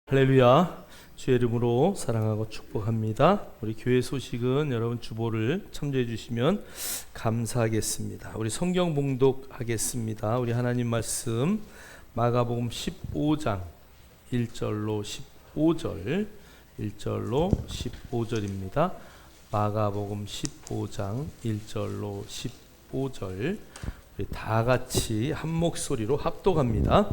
할렐루야. 주의 이름으로 사랑하고 축복합니다. 우리 교회 소식은 여러분 주보를 참조해 주시면 감사하겠습니다. 우리 성경 봉독하겠습니다. 우리 하나님 말씀 마가복음 15장 1절로 15절 1절로 15절입니다. 마가복음 15장 1절로 15절 우리 다 같이 한 목소리로 합독합니다.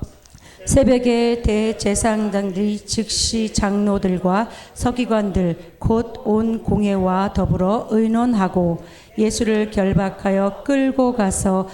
새벽에 대제사장들이 즉시 장로들과 서기관들 곧 온 공회와 더불어 의논하고 예수를 결박하여 끌고 가서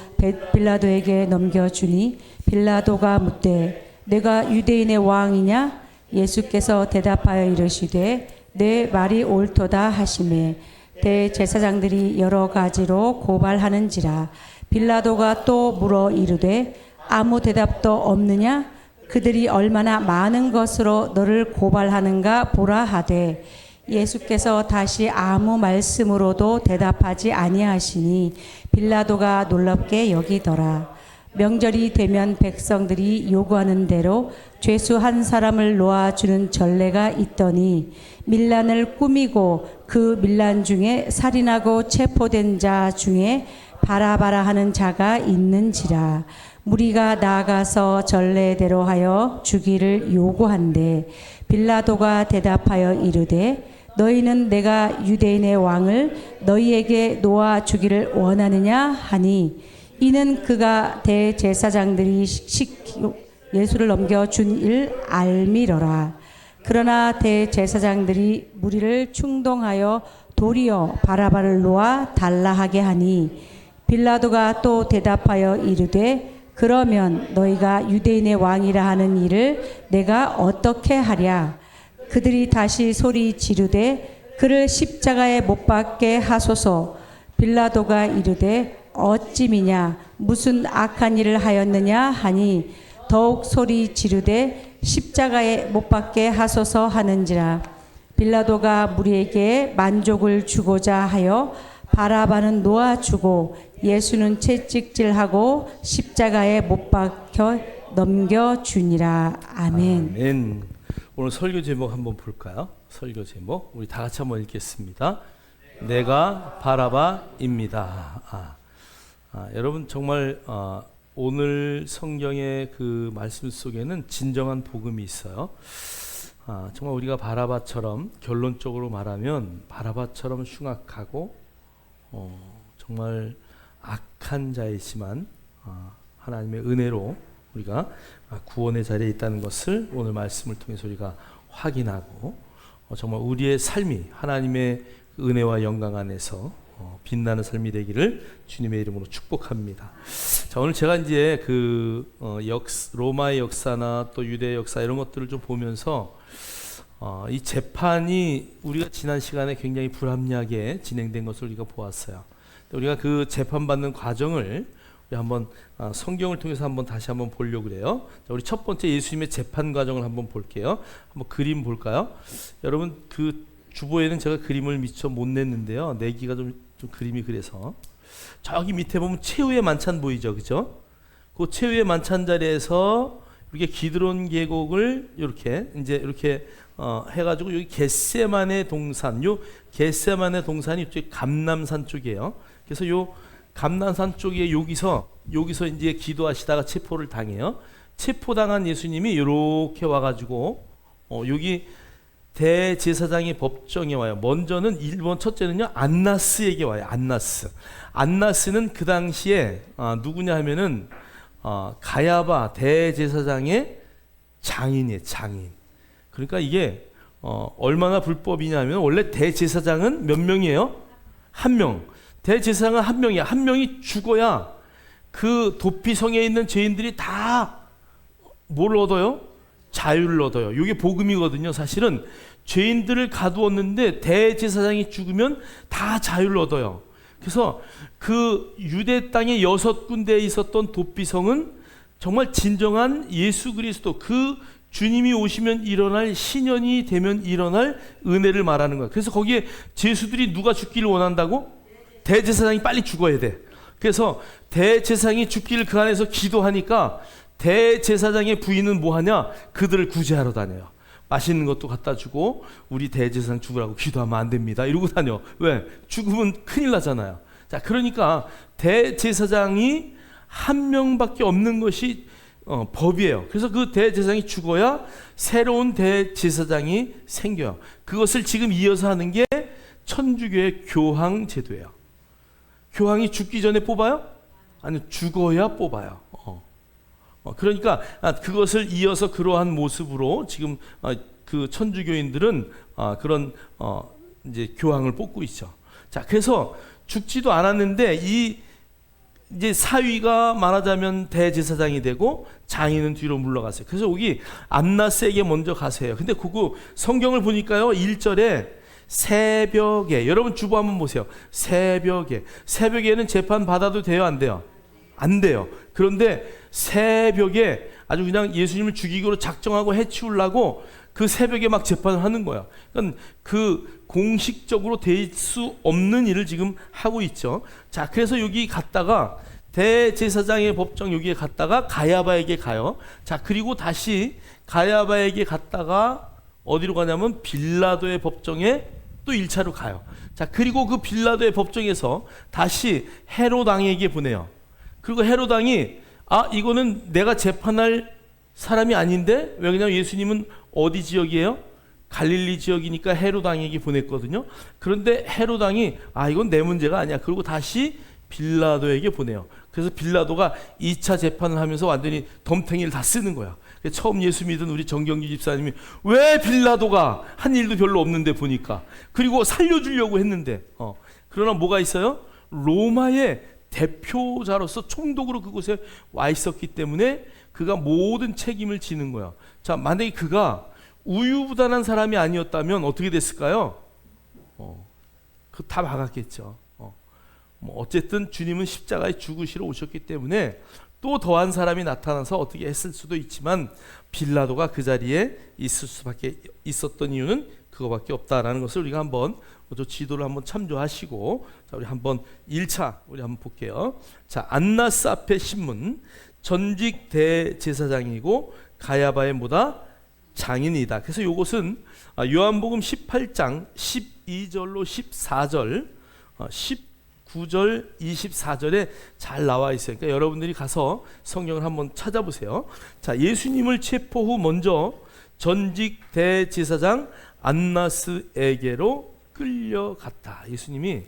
빌라도에게 넘겨주니 빌라도가 묻되 내가 유대인의 왕이냐? 예수께서 대답하여 이르시되 내 말이 옳도다 하시매 대제사장들이 여러 가지로 고발하는지라. 빌라도가 또 물어 이르되 아무 대답도 없느냐? 그들이 얼마나 많은 것으로 너를 고발하는가 보라 하되 예수께서 다시 아무 말씀으로도 대답하지 아니하시니 빌라도가 놀랍게 여기더라. 명절이 되면 백성들이 요구하는 대로 죄수 한 사람을 놓아주는 전례가 있더니 밀란을 꾸미고 그 밀란 중에 살인하고 체포된 자 중에 바라바라 하는 자가 있는지라. 무리가 나아가서 전례대로 하여 주기를 요구한대 빌라도가 대답하여 이르되 너희는 내가 유대인의 왕을 너희에게 놓아 주기를 원하느냐 하니 이는 그가 대제사장들이 예수를 넘겨준 일 알미러라. 그러나 대제사장들이 무리를 충동하여 도리어 바라바를 놓아 달라 하게 하니 빌라도가 또 대답하여 이르되 그러면 너희가 유대인의 왕이라 하는 일을 내가 어떻게 하랴? 그들이 다시 소리 지르되 그를 십자가에 못 박게 하소서. 빌라도가 이르되 어찌미냐 무슨 악한 일을 하였느냐 하니 더욱 소리 지르되 십자가에 못 박게 하소서 하는지라. 빌라도가 무리에게 만족을 주고자 하여 바라바는 놓아주고 예수는 채찍질하고 십자가에 못 박혀 넘겨주니라. 아멘. 아멘. 오늘 설교 제목 한번 볼까요? 설교 제목 우리 다 같이 한번 읽겠습니다. 내가 바라바입니다. 여러분 정말 오늘 성경의 그 말씀 속에는 진정한 복음이 있어요. 정말 우리가 바라바처럼 결론적으로 말하면 바라바처럼 흉악하고 정말 악한 자이지만 하나님의 은혜로 우리가 구원의 자리에 있다는 것을 오늘 말씀을 통해서 우리가 확인하고 정말 우리의 삶이 하나님의 은혜와 영광 안에서 빛나는 삶이 되기를 주님의 이름으로 축복합니다. 자, 오늘 제가 이제 로마의 역사나 또 유대의 역사 이런 것들을 좀 보면서 이 재판이 우리가 지난 시간에 굉장히 불합리하게 진행된 것을 우리가 보았어요. 우리가 그 재판받는 과정을 우리 한번 성경을 통해서 다시 한번 보려고 그래요. 자, 우리 첫 번째 예수님의 재판 과정을 한번 볼게요. 한번 그림 볼까요? 여러분 그 주보에는 제가 그림을 미처 못 냈는데요. 내기가 좀 그림이 그래서 저기 밑에 보면 최후의 만찬 보이죠, 그죠? 그 최후의 만찬 자리에서 이렇게 기드론 계곡을 이렇게 해가지고 여기 겟세마네 동산, 요 겟세마네 동산이 이쪽 감남산 쪽이에요. 그래서 요 감남산 쪽에 여기서 이제 기도하시다가 체포를 당해요. 체포당한 예수님이 이렇게 와가지고 여기 대제사장의 법정에 와요. 먼저는 첫째는요 안나스에게 와요. 안나스는 그 당시에 누구냐 하면은 가야바 대제사장의 장인이에요. 장인. 그러니까 이게 얼마나 불법이냐면 원래 대제사장은 몇 명이에요? 한 명. 대제사장은 한 명이야. 한 명이 죽어야 그 도피성에 있는 죄인들이 다 뭘 얻어요? 자유를 얻어요. 이게 복음이거든요. 사실은 죄인들을 가두었는데 대제사장이 죽으면 다 자유를 얻어요. 그래서 그 유대 땅의 6군데에 있었던 도피성은 정말 진정한 예수 그리스도 그 주님이 오시면 일어날 신년이 되면 일어날 은혜를 말하는 거야. 그래서 거기에 죄수들이 누가 죽기를 원한다고? 대제사장이 빨리 죽어야 돼. 그래서 대제사장이 죽기를 그 안에서 기도하니까 대제사장의 부인은 뭐하냐? 그들을 구제하러 다녀요. 맛있는 것도 갖다 주고 우리 대제사장 죽으라고 기도하면 안 됩니다 이러고 다녀. 왜? 죽으면 큰일 나잖아요. 자, 그러니까 대제사장이 한 명밖에 없는 것이 법이에요. 그래서 그 대제사장이 죽어야 새로운 대제사장이 생겨요. 그것을 지금 이어서 하는 게 천주교의 교황 제도예요. 교황이 죽기 전에 뽑아요? 아니, 죽어야 뽑아요. 그러니까 그것을 이어서 그러한 모습으로 지금 그 천주교인들은 그런 이제 교황을 뽑고 있죠. 자, 그래서 죽지도 않았는데 이제 사위가 말하자면 대제사장이 되고 장인은 뒤로 물러갔어요. 그래서 여기 안나스에게 먼저 가세요. 근데 그거 성경을 보니까요, 1절에 새벽에, 여러분 주보 한번 보세요. 새벽에는 재판 받아도 돼요, 안 돼요? 안 돼요. 그런데 새벽에 아주 그냥 예수님을 죽이기로 작정하고 해치우려고 그 새벽에 막 재판을 하는 거야. 그러니까 그 공식적으로 될 수 없는 일을 지금 하고 있죠. 자, 그래서 여기 갔다가 대제사장의 법정 여기에 갔다가 가야바에게 가요. 자, 그리고 다시 가야바에게 갔다가 어디로 가냐면 빌라도의 법정에 또 1차로 가요. 자, 그리고 그 빌라도의 법정에서 다시 헤롯 왕에게 보내요. 그리고 헤롯 왕이 이거는 내가 재판할 사람이 아닌데, 왜냐면 예수님은 어디 지역이에요? 갈릴리 지역이니까 헤롯 왕에게 보냈거든요. 그런데 헤롯 왕이 이건 내 문제가 아니야. 그리고 다시 빌라도에게 보내요. 그래서 빌라도가 2차 재판을 하면서 완전히 덤탱이를 다 쓰는 거야. 처음 예수 믿은 우리 정경기 집사님이 왜 빌라도가 한 일도 별로 없는데 보니까, 그리고 살려주려고 했는데 그러나 뭐가 있어요? 로마의 대표자로서 총독으로 그곳에 와 있었기 때문에 그가 모든 책임을 지는 거야. 자, 만약에 그가 우유부단한 사람이 아니었다면 어떻게 됐을까요? 그 다 막았겠죠. 어쨌든 주님은 십자가에 죽으시러 오셨기 때문에 또 더한 사람이 나타나서 어떻게 했을 수도 있지만 빌라도가 그 자리에 있을 수밖에 있었던 이유는 그거밖에 없다라는 것을 우리가 한번 저 지도를 한번 참조하시고, 자, 우리 한번 1차 우리 한번 볼게요. 자, 안나스 앞에 신문, 전직 대제사장이고 가야바의 뭐다? 장인이다. 그래서 이것은 요한복음 18장 12절로 14절, 19절, 24절에 잘 나와 있어요. 그러니까 여러분들이 가서 성경을 한번 찾아보세요. 자, 예수님을 체포 후 먼저 전직 대제사장 안나스에게로 끌려갔다. 예수님이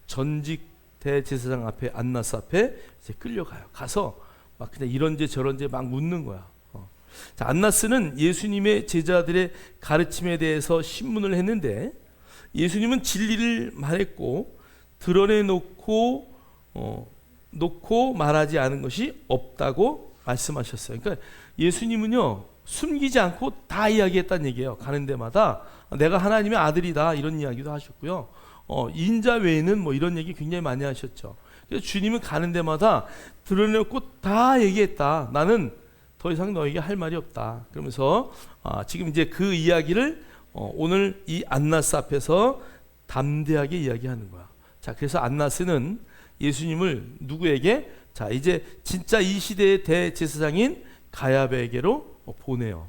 전직 대제사장 앞에, 안나스 앞에 이제 끌려가요. 가서 막 그냥 이런제 저런제 막 묻는 거야. 자, 안나스는 예수님의 제자들의 가르침에 대해서 신문을 했는데 예수님은 진리를 말했고 드러내놓고 놓고 말하지 않은 것이 없다고 말씀하셨어요. 그러니까 예수님은요, 숨기지 않고 다 이야기했다는 얘기예요. 가는 데마다 내가 하나님의 아들이다 이런 이야기도 하셨고요. 인자 외에는 뭐 이런 얘기 굉장히 많이 하셨죠. 그래서 주님은 가는 데마다 드러내놓고 다 얘기했다. 나는 더 이상 너에게 할 말이 없다. 그러면서 지금 이제 그 이야기를 오늘 이 안나스 앞에서 담대하게 이야기하는 거야. 자, 그래서 안나스는 예수님을 누구에게? 자, 이제 진짜 이 시대의 대제사장인 가야바에게로 보내요.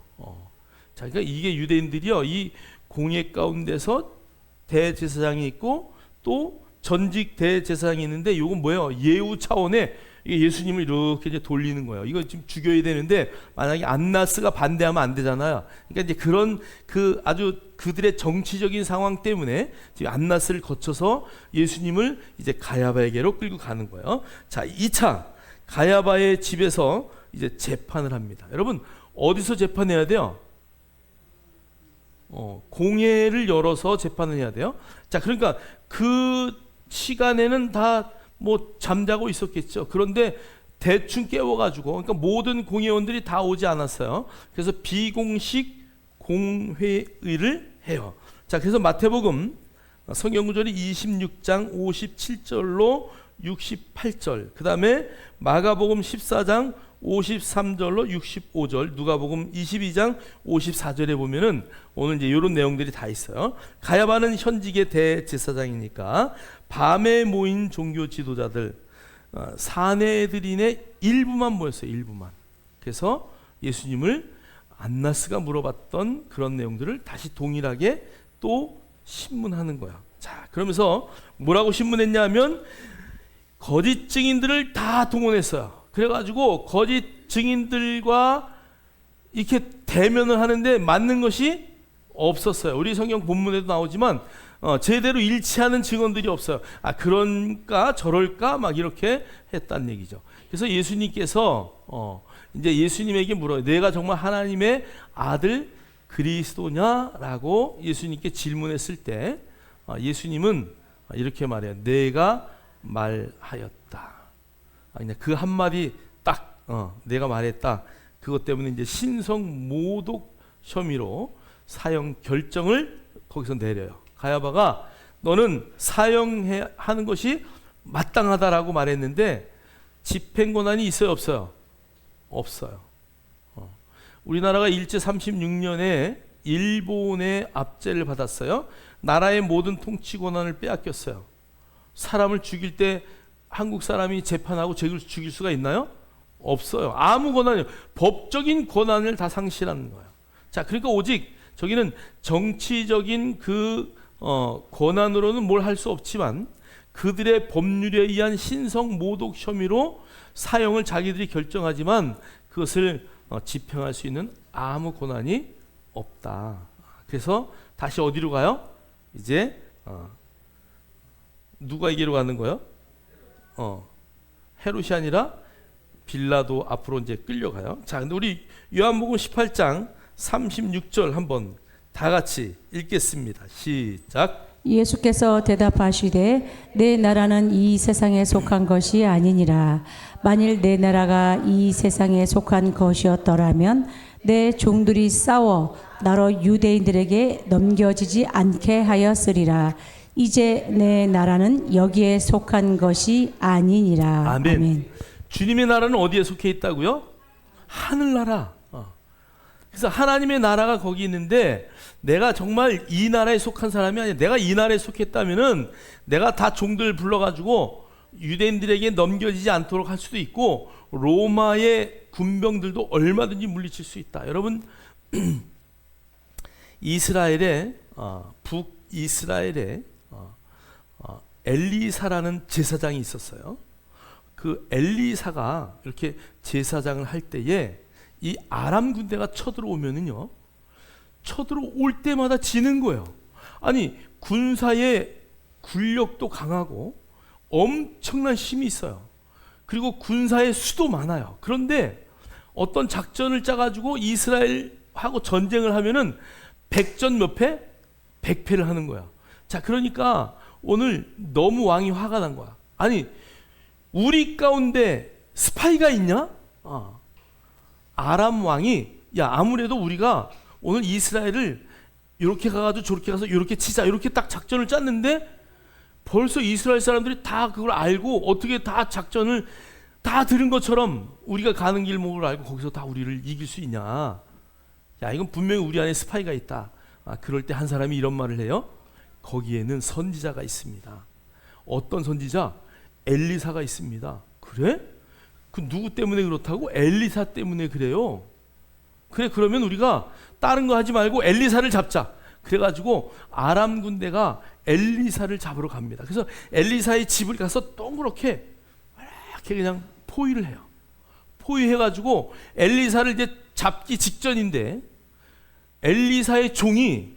자, 그러니까 이게 유대인들이요, 이 공예 가운데서 대제사장이 있고 또 전직 대제사장이 있는데, 이건 뭐예요? 예우 차원의 이게 예수님을 이렇게 이제 돌리는 거예요. 이거 지금 죽여야 되는데 만약에 안나스가 반대하면 안 되잖아요. 그러니까 이제 그런 그 아주 그들의 정치적인 상황 때문에 지금 안나스를 거쳐서 예수님을 이제 가야바에게로 끌고 가는 거예요. 자, 2차 가야바의 집에서 이제 재판을 합니다. 여러분, 어디서 재판해야 돼요? 공회를 열어서 재판을 해야 돼요. 자, 그러니까 그 시간에는 다 뭐 잠자고 있었겠죠. 그런데 대충 깨워가지고, 그러니까 모든 공회원들이 다 오지 않았어요. 그래서 비공식 공회의를 해요. 자, 그래서 마태복음 성경 구절이 26장 57절로 68절, 그 다음에 마가복음 14장 53절로 65절, 누가복음 22장 54절에 보면은 오늘 이제 이런 내용들이 다 있어요. 가야바는 현직의 대제사장이니까 밤에 모인 종교 지도자들, 사내들인의 일부만 모였어요. 일부만. 그래서 예수님을 안나스가 물어봤던 그런 내용들을 다시 동일하게 또 신문하는 거야. 자, 그러면서 뭐라고 신문했냐면 거짓 증인들을 다 동원했어요. 그래가지고 거짓 증인들과 이렇게 대면을 하는데 맞는 것이 없었어요. 우리 성경 본문에도 나오지만 제대로 일치하는 증언들이 없어요. 아, 그런가 저럴까 막 이렇게 했다는 얘기죠. 그래서 예수님께서 이제 예수님에게 물어요. 내가 정말 하나님의 아들 그리스도냐라고 예수님께 질문했을 때 예수님은 이렇게 말해요. 내가 말하였다. 그냥 그 한마디 딱 내가 말했다. 그것 때문에 이제 신성 모독 혐의로 사형 결정을 거기서 내려요. 가야바가 너는 사형하는 것이 마땅하다라고 말했는데 집행 권한이 있어요, 없어요? 없어요. 우리나라가 일제 36년에 일본의 압제를 받았어요. 나라의 모든 통치 권한을 빼앗겼어요. 사람을 죽일 때 한국 사람이 재판하고 죄를 죽일 수가 있나요? 없어요. 아무 권한이, 법적인 권한을 다 상실하는 거예요. 자, 그러니까 오직 저기는 정치적인 그 권한으로는 뭘 할 수 없지만 그들의 법률에 의한 신성 모독 혐의로 사형을 자기들이 결정하지만 그것을 집행할 수 있는 아무 권한이 없다. 그래서 다시 어디로 가요? 이제 누가에게로 가는 거예요? 헤롯이 아니라 빌라도 앞으로 이제 끌려가요. 자, 근데 우리 요한복음 18장 36절 한번 다 같이 읽겠습니다. 시작. 예수께서 대답하시되 내 나라는 이 세상에 속한 것이 아니니라. 만일 내 나라가 이 세상에 속한 것이었더라면 내 종들이 싸워 나로 유대인들에게 넘겨지지 않게 하였으리라. 이제 내 나라는 여기에 속한 것이 아니니라. 아멘. 아멘. 주님의 나라는 어디에 속해 있다고요? 하늘나라. 그래서 하나님의 나라가 거기 있는데 내가 정말 이 나라에 속한 사람이 아니야. 내가 이 나라에 속했다면은 내가 다 종들 불러가지고 유대인들에게 넘겨지지 않도록 할 수도 있고 로마의 군병들도 얼마든지 물리칠 수 있다. 여러분 이스라엘의 북이스라엘에 엘리사라는 제사장이 있었어요. 그 엘리사가 이렇게 제사장을 할 때에 이 아람 군대가 쳐들어오면은요, 쳐들어올 때마다 지는 거예요. 아니, 군사의 군력도 강하고 엄청난 힘이 있어요. 그리고 군사의 수도 많아요. 그런데 어떤 작전을 짜가지고 이스라엘하고 전쟁을 하면은 100전 몇 패? 100패를 하는 거야. 자, 그러니까 오늘 너무 왕이 화가 난 거야. 아니, 우리 가운데 스파이가 있냐? 아람 왕이 야, 아무래도 우리가 오늘 이스라엘을 이렇게 가가지고 저렇게 가서 이렇게 치자, 이렇게 딱 작전을 짰는데 벌써 이스라엘 사람들이 다 그걸 알고 어떻게 다 작전을 다 들은 것처럼 우리가 가는 길목을 알고 거기서 다 우리를 이길 수 있냐? 야, 이건 분명히 우리 안에 스파이가 있다. 그럴 때 한 사람이 이런 말을 해요. 거기에는 선지자가 있습니다. 어떤 선지자? 엘리사가 있습니다. 그래? 그 누구 때문에 그렇다고? 엘리사 때문에 그래요. 그래, 그러면 우리가 다른 거 하지 말고 엘리사를 잡자. 그래가지고 아람 군대가 엘리사를 잡으러 갑니다. 그래서 엘리사의 집을 가서 동그랗게 이렇게 그냥 포위를 해요. 포위해가지고 엘리사를 이제 잡기 직전인데 엘리사의 종이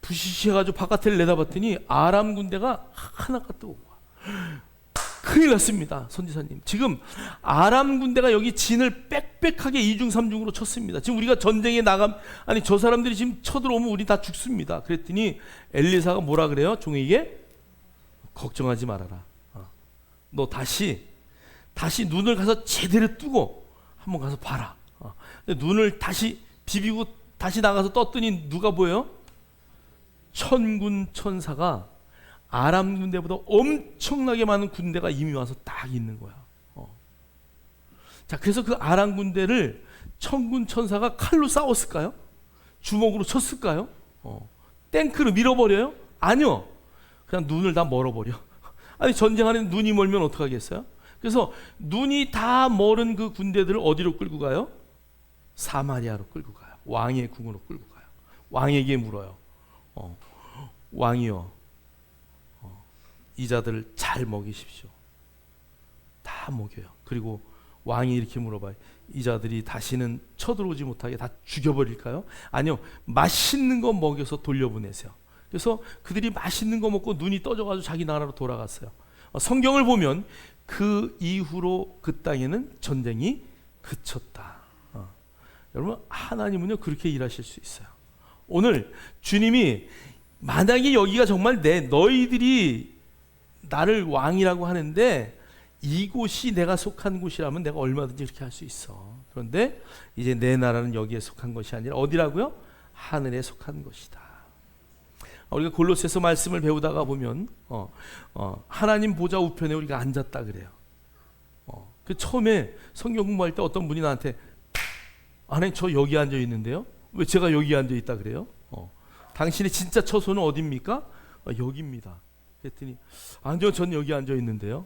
부시시해가지고 바깥을 내다봤더니 아람 군대가 하나가 뜨고 큰일 났습니다. 선지사님, 지금 아람 군대가 여기 진을 빽빽하게 2중 3중으로 쳤습니다. 지금 우리가 전쟁에 아니 저 사람들이 지금 쳐들어오면 우리 다 죽습니다. 그랬더니 엘리사가 뭐라 그래요? 종에게 걱정하지 말아라. 너 다시 눈을 가서 제대로 뜨고 한번 가서 봐라. 근데 눈을 다시 비비고 다시 나가서 떴더니 누가 보여요? 천군 천사가 아람 군대보다 엄청나게 많은 군대가 이미 와서 딱 있는 거야. 자, 그래서 그 아람 군대를 천군 천사가 칼로 싸웠을까요? 주먹으로 쳤을까요? 탱크로 밀어버려요? 아니요. 그냥 눈을 다 멀어버려. 아니, 전쟁하는 눈이 멀면 어떡하겠어요? 그래서 눈이 다 멀은 그 군대들을 어디로 끌고 가요? 사마리아로 끌고 가요. 왕의 궁으로 끌고 가요. 왕에게 물어요. 왕이여, 이 자들을 잘 먹이십시오. 다 먹여요. 그리고 왕이 이렇게 물어봐요. 이 자들이 다시는 쳐들어오지 못하게 다 죽여버릴까요? 아니요, 맛있는 거 먹여서 돌려보내세요. 그래서 그들이 맛있는 거 먹고 눈이 떠져가지고 자기 나라로 돌아갔어요. 성경을 보면 그 이후로 그 땅에는 전쟁이 그쳤다. 여러분, 하나님은요 그렇게 일하실 수 있어요. 오늘 주님이 만약에 여기가 정말 너희들이 나를 왕이라고 하는데 이곳이 내가 속한 곳이라면 내가 얼마든지 그렇게 할 수 있어. 그런데 이제 내 나라는 여기에 속한 것이 아니라 어디라고요? 하늘에 속한 것이다. 우리가 골로새서 말씀을 배우다가 보면 하나님 보좌 우편에 우리가 앉았다 그래요. 그 처음에 성경 공부할 때 어떤 분이 나한테 하나님 저 여기 앉아 있는데요? 왜 제가 여기 앉아 있다 그래요? 당신의 진짜 처소는 어디입니까? 여기입니다. 그랬더니 아니요, 전 여기 앉아 있는데요.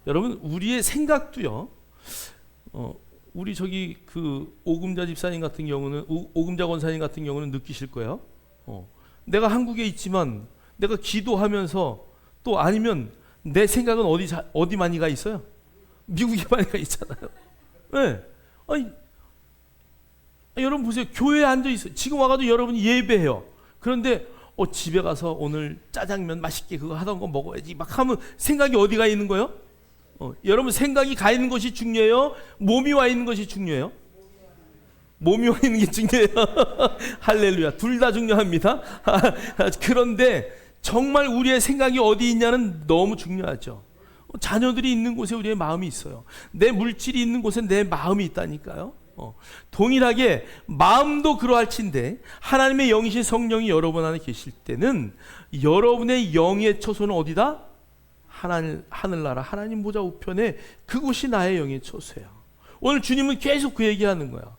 여러분, 우리의 생각도요. 우리 저기 그 오금자 집사님 같은 경우는 오금자 권사님 같은 경우는 느끼실 거예요. 내가 한국에 있지만 내가 기도하면서 또 아니면 내 생각은 어디 많이 가 있어요? 미국에 많이 가 있잖아요. 네. 아니, 여러분 보세요. 교회에 앉아 있어요. 지금 와가지고 여러분이 예배해요. 그런데 집에 가서 오늘 짜장면 맛있게 그거 하던 거 먹어야지 막 하면 생각이 어디 가 있는 거예요? 여러분, 생각이 가 있는 것이 중요해요? 몸이 와 있는 것이 중요해요? 몸이 와 있는 게 중요해요. 할렐루야. 둘 다 중요합니다. 그런데 정말 우리의 생각이 어디 있냐는 너무 중요하죠. 자녀들이 있는 곳에 우리의 마음이 있어요. 내 물질이 있는 곳에 내 마음이 있다니까요. 동일하게 마음도 그러할진데 하나님의 영이신 성령이 여러분 안에 계실 때는 여러분의 영의 처소는 어디다? 하늘나라 하나님 보좌 우편에 그곳이 나의 영의 처소예요. 오늘 주님은 계속 그 얘기하는 거야.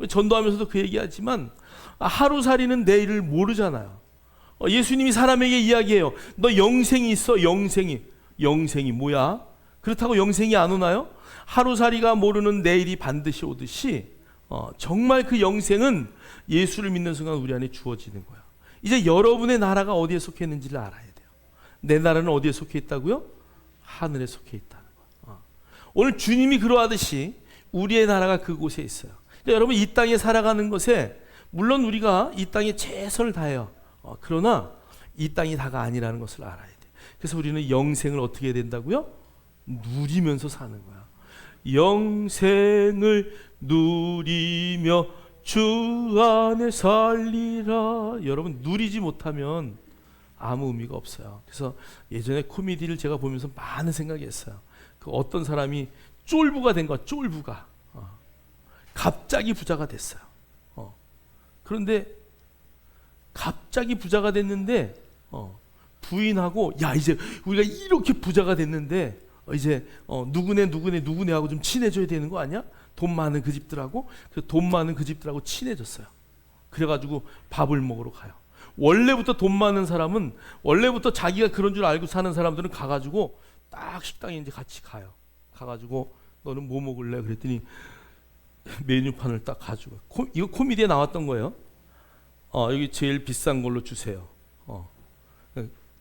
전도하면서도 그 얘기하지만 하루살이는 내일을 모르잖아요. 예수님이 사람에게 이야기해요. 너 영생이 있어. 영생이 뭐야? 그렇다고 영생이 안 오나요? 하루살이가 모르는 내일이 반드시 오듯이 정말 그 영생은 예수를 믿는 순간 우리 안에 주어지는 거예요. 이제 여러분의 나라가 어디에 속해 있는지를 알아야 돼요. 내 나라는 어디에 속해 있다고요? 하늘에 속해 있다는 거예요. 오늘 주님이 그러하듯이 우리의 나라가 그곳에 있어요. 그러니까 여러분, 이 땅에 살아가는 것에 물론 우리가 이 땅에 최선을 다해요. 그러나 이 땅이 다가 아니라는 것을 알아야 돼요. 그래서 우리는 영생을 어떻게 해야 된다고요? 누리면서 사는 거야. 영생을 누리며 주 안에 살리라. 여러분, 누리지 못하면 아무 의미가 없어요. 그래서 예전에 코미디를 제가 보면서 많은 생각이 했어요. 그 어떤 사람이 쫄부가 된 거야. 쫄부가 갑자기 부자가 됐어요. 그런데 갑자기 부자가 됐는데 부인하고 야, 이제 우리가 이렇게 부자가 됐는데 이제 누구네하고 좀 친해져야 되는 거 아니야? 돈 많은 그 집들하고. 그래서 돈 많은 그 집들하고 친해졌어요. 그래가지고 밥을 먹으러 가요. 원래부터 돈 많은 사람은, 원래부터 자기가 그런 줄 알고 사는 사람들은 가가지고 딱 식당에 이제 같이 가요. 가가지고 너는 뭐 먹을래? 그랬더니 메뉴판을 딱 가지고, 이거 코미디에 나왔던 거예요. 여기 제일 비싼 걸로 주세요.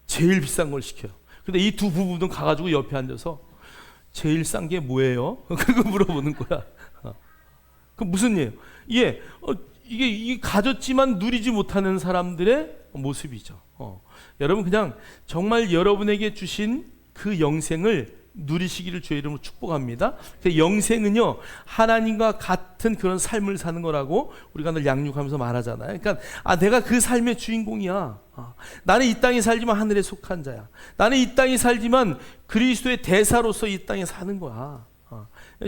제일 비싼 걸 시켜요. 근데 이 두 부부는 가가지고 옆에 앉아서 제일 싼 게 뭐예요? 그거 물어보는 거야. 그 무슨 예요? 이게 가졌지만 누리지 못하는 사람들의 모습이죠. 여러분, 그냥 정말 여러분에게 주신 그 영생을 누리시기를 주의 이름으로 축복합니다. 그 영생은요, 하나님과 같은 그런 삶을 사는 거라고 우리가 늘 양육하면서 말하잖아요. 그러니까 내가 그 삶의 주인공이야. 나는 이 땅에 살지만 하늘에 속한 자야. 나는 이 땅에 살지만 그리스도의 대사로서 이 땅에 사는 거야.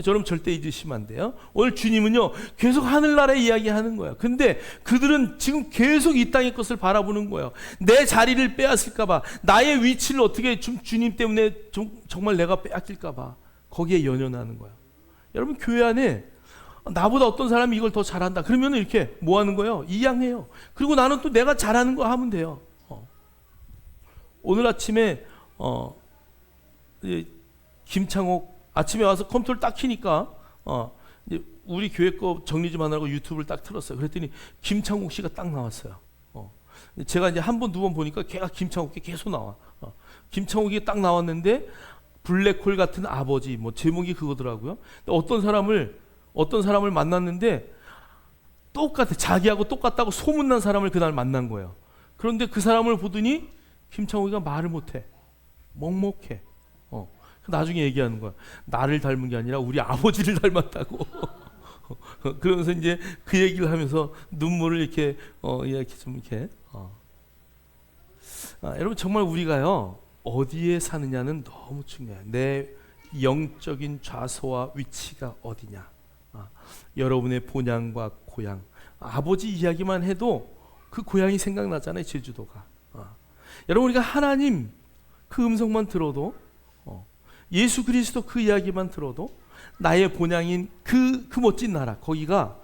저는 절대 잊으시면 안 돼요. 오늘 주님은요, 계속 하늘나라의 이야기하는 거야. 근데 그들은 지금 계속 이 땅의 것을 바라보는 거예요. 내 자리를 빼앗을까봐, 나의 위치를 어떻게 주님 때문에 정말 내가 빼앗길까봐 거기에 연연하는 거야. 여러분, 교회 안에 나보다 어떤 사람이 이걸 더 잘한다 그러면 이렇게 뭐 하는 거예요? 이양해요. 그리고 나는 또 내가 잘하는 거 하면 돼요. 오늘 아침에 김창옥 아침에 와서 컴퓨터를 딱 키니까 우리 교회 거 정리 좀 하느라고 유튜브를 딱 틀었어요. 그랬더니 김창욱 씨가 딱 나왔어요. 제가 이제 한 번, 두 번 보니까 걔가 김창욱이 계속 나와. 김창욱이 딱 나왔는데 블랙홀 같은 아버지, 뭐 제목이 그거더라고요. 어떤 사람을 만났는데 똑같아, 자기하고 똑같다고 소문난 사람을 그날 만난 거예요. 그런데 그 사람을 보더니 김창욱이가 말을 못해, 먹먹해. 나중에 얘기하는 거야. 나를 닮은 게 아니라 우리 아버지를 닮았다고. 그러면서 이제 그 얘기를 하면서 눈물을 이렇게 좀 이렇게. 여러분, 정말 우리가요, 어디에 사느냐는 너무 중요해요. 내 영적인 좌소와 위치가 어디냐. 여러분의 본향과 고향. 아버지 이야기만 해도 그 고향이 생각나잖아요. 제주도가. 여러분, 우리가 하나님 그 음성만 들어도, 예수 그리스도 그 이야기만 들어도 나의 본향인 그 멋진 나라, 거기가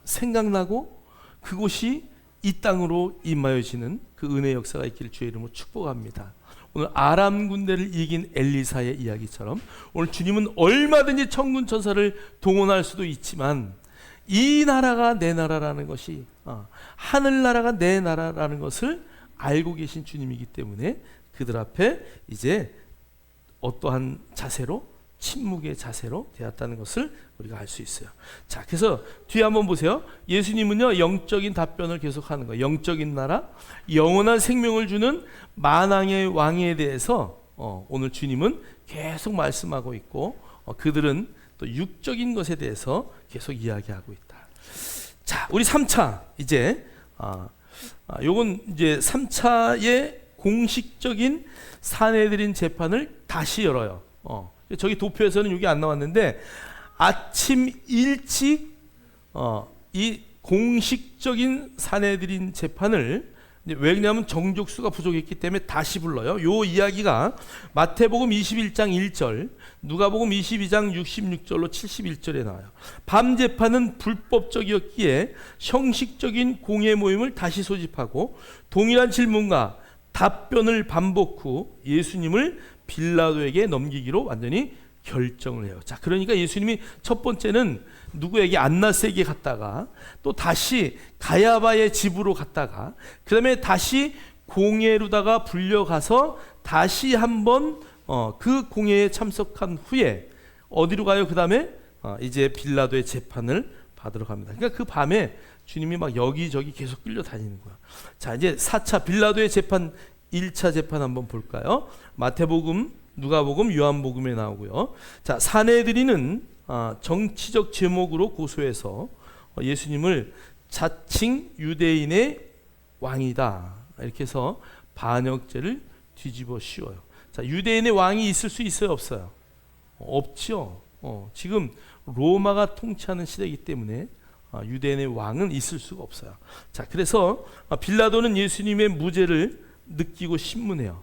생각나고 그곳이 이 땅으로 임하여지는 그 은혜의 역사가 있기를 주의 이름으로 축복합니다. 오늘 아람 군대를 이긴 엘리사의 이야기처럼 오늘 주님은 얼마든지 천군 천사를 동원할 수도 있지만 이 나라가 내 나라라는 것이, 하늘나라가 내 나라라는 것을 알고 계신 주님이기 때문에 그들 앞에 이제 어떠한 자세로, 침묵의 자세로 되었다는 것을 우리가 알 수 있어요. 자, 그래서 뒤에 한번 보세요. 예수님은요, 영적인 답변을 계속하는 거예요. 영적인 나라, 영원한 생명을 주는 만왕의 왕에 대해서 오늘 주님은 계속 말씀하고 있고, 그들은 또 육적인 것에 대해서 계속 이야기하고 있다. 자, 우리 3차 이제 요건 이제 3차의 공식적인 사내들인 재판을 다시 열어요. 저기 도표에서는 여기 안 나왔는데 아침 일찍 이 공식적인 사내들인 재판을, 왜냐하면 정족수가 부족했기 때문에 다시 불러요. 요 이야기가 마태복음 21장 1절, 누가복음 22장 66절로 71절에 나와요. 밤 재판은 불법적이었기에 형식적인 공예 모임을 다시 소집하고 동일한 질문과 답변을 반복 후 예수님을 빌라도에게 넘기기로 완전히 결정을 해요. 자, 그러니까 예수님이 첫 번째는 누구에게, 안나스에게 갔다가 또 다시 가야바의 집으로 갔다가 그 다음에 다시 공예로다가 불려가서 다시 한번 그 공예에 참석한 후에 어디로 가요? 그 다음에 이제 빌라도의 재판을 받으러 갑니다. 그러니까 그 밤에 주님이 막 여기저기 계속 끌려다니는 거야. 자, 이제 4차 빌라도의 재판, 1차 재판 한번 볼까요? 마태복음, 누가복음, 요한복음에 나오고요. 자, 사내들이는 정치적 제목으로 고소해서 예수님을 자칭 유대인의 왕이다, 이렇게 해서 반역죄를 뒤집어 씌워요. 자, 유대인의 왕이 있을 수 있어요, 없어요? 없죠. 지금 로마가 통치하는 시대이기 때문에 유대인의 왕은 있을 수가 없어요. 자, 그래서 빌라도는 예수님의 무죄를 느끼고 신문해요.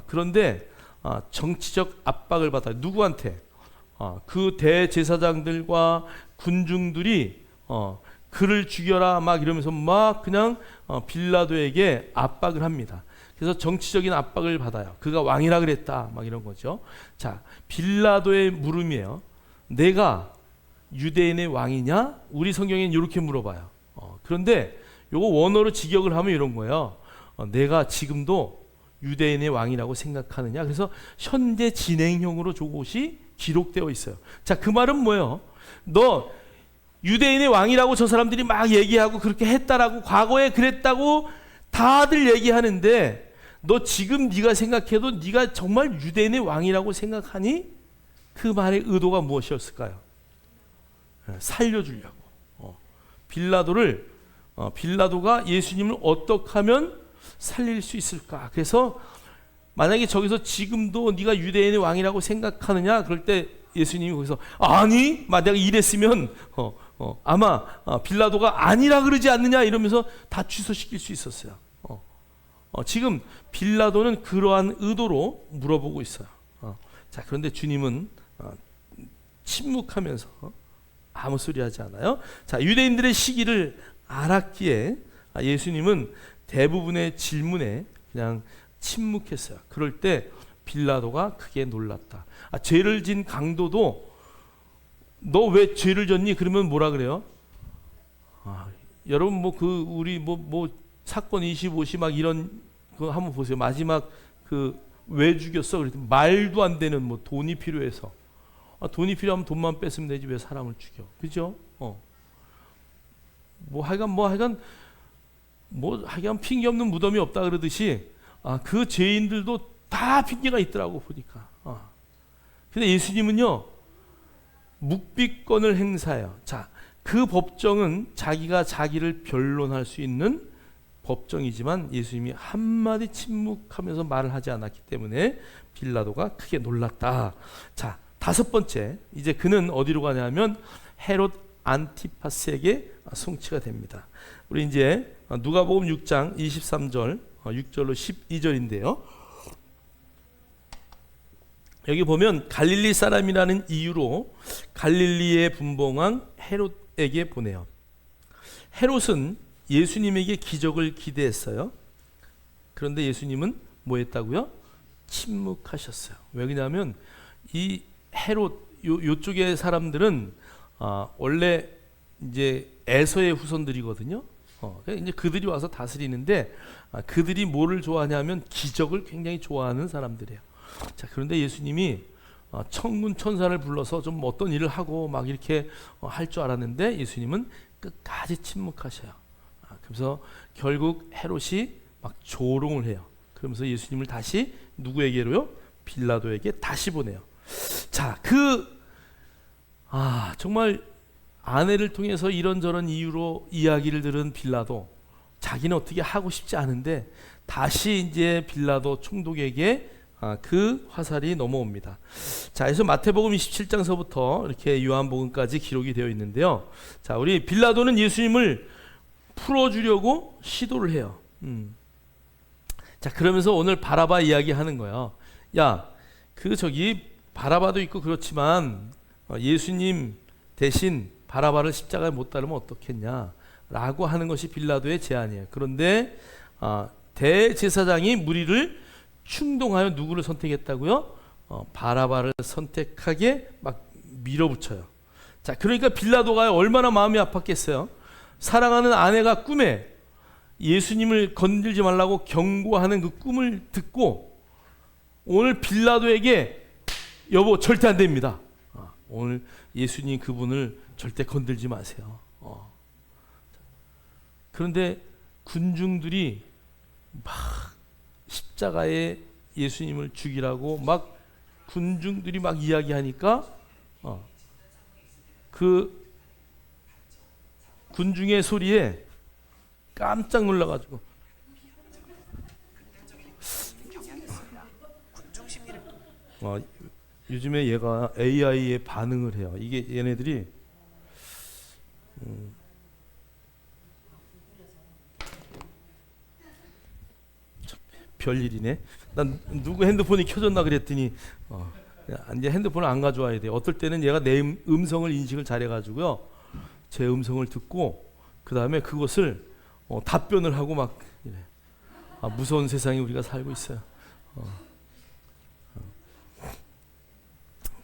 그런데 정치적 압박을 받아요. 누구한테? 그 대제사장들과 군중들이 그를 죽여라 막 이러면서 막 그냥 빌라도에게 압박을 합니다. 그래서 정치적인 압박을 받아요. 그가 왕이라 그랬다 막 이런 거죠. 자, 빌라도의 물음이에요. 내가 유대인의 왕이냐? 우리 성경에는 이렇게 물어봐요. 그런데 요거 원어로 직역을 하면 이런 거예요. 내가 지금도 유대인의 왕이라고 생각하느냐? 그래서 현재 진행형으로 저것이 기록되어 있어요. 자, 그 말은 뭐예요? 너 유대인의 왕이라고 저 사람들이 막 얘기하고 그렇게 했다라고, 과거에 그랬다고 다들 얘기하는데 너 지금 네가 생각해도 네가 정말 유대인의 왕이라고 생각하니? 그 말의 의도가 무엇이었을까요? 살려주려고. 빌라도가 예수님을 어떻게 하면 살릴 수 있을까? 그래서 만약에 저기서 지금도 네가 유대인의 왕이라고 생각하느냐? 그럴 때 예수님이 거기서 아니, 내가 이랬으면 아마 빌라도가 아니라 그러지 않느냐 이러면서 다 취소시킬 수 있었어요. 지금 빌라도는 그러한 의도로 물어보고 있어요. 자, 그런데 주님은 침묵하면서 아무 소리 하지 않아요. 자, 유대인들의 시기를 알았기에 예수님은 대부분의 질문에 그냥 침묵했어요. 그럴 때 빌라도가 크게 놀랐다. 죄를 진 강도도 너 왜 죄를 졌니? 그러면 뭐라 그래요? 여러분 뭐 그 우리 뭐 사건 25시 막 이런 거 한번 보세요. 마지막 그 왜 죽였어? 그랬더니 말도 안 되는 뭐 돈이 필요해서. 돈이 필요하면 돈만 뺐으면 되지 왜 사람을 죽여? 그죠? 뭐 하여간 핑계 없는 무덤이 없다 그러듯이 그 죄인들도 다 핑계가 있더라고 보니까. 근데 예수님은요 묵비권을 행사해요. 자, 그 법정은 자기가 자기를 변론할 수 있는 법정이지만 예수님이 한마디 침묵하면서 말을 하지 않았기 때문에 빌라도가 크게 놀랐다. 자, 다섯 번째, 이제 그는 어디로 가냐면 헤롯 안티파스에게 송치가 됩니다. 우리 이제 누가복음 6장 23절 6절로 12절인데요. 여기 보면 갈릴리 사람이라는 이유로 갈릴리의 분봉왕 헤롯에게 보내요. 헤롯은 예수님에게 기적을 기대했어요. 그런데 예수님은 뭐 했다고요? 침묵하셨어요. 왜 그러냐면 이 헤롯 요쪽의 사람들은 원래 이제 에서의 후손들이거든요. 이제 그들이 와서 다스리는데 그들이 뭐를 좋아하냐면 기적을 굉장히 좋아하는 사람들이에요. 자, 그런데 예수님이 천군 천사를 불러서 좀 어떤 일을 하고 막 이렇게 할 줄 알았는데 예수님은 끝까지 침묵하셔요. 그래서 결국 헤롯이 막 조롱을 해요. 그러면서 예수님을 다시 누구에게로요? 빌라도에게 다시 보내요. 자, 정말 아내를 통해서 이런저런 이유로 이야기를 들은 빌라도 자기는 어떻게 하고 싶지 않은데 다시 이제 빌라도 총독에게 그 화살이 넘어옵니다. 자, 그래서 마태복음 27장서부터 이렇게 요한복음까지 기록이 되어 있는데요. 자, 우리 빌라도는 예수님을 풀어주려고 시도를 해요. 자, 그러면서 오늘 바라바 이야기하는 거예요. 야, 저기 바라바도 있고 그렇지만 예수님 대신 바라바를 십자가에 못 달으면 어떻겠냐 라고 하는 것이 빌라도의 제안이에요. 그런데 대제사장이 무리를 충동하여 누구를 선택했다고요? 바라바를 선택하게 막 밀어붙여요. 자, 그러니까 빌라도가 얼마나 마음이 아팠겠어요. 사랑하는 아내가 꿈에 예수님을 건들지 말라고 경고하는 그 꿈을 듣고 오늘 빌라도에게 여보 절대 안 됩니다. 오늘 예수님 그분을 절대 건들지 마세요. 그런데 군중들이 막 십자가에 예수님을 죽이라고 막 군중들이 막 이야기하니까 그 군중의 소리에 깜짝 놀라가지고 요즘에 얘가 AI에 반응을 해요. 이게 얘네들이 별일이네. 난 누구 핸드폰이 켜졌나 그랬더니 이제 핸드폰을 안 가져와야 돼. 어떨 때는 얘가 내 음성을 인식을 잘해가지고요. 제 음성을 듣고 그 다음에 그것을 답변을 하고 막 이래. 무서운 세상에 우리가 살고 있어요.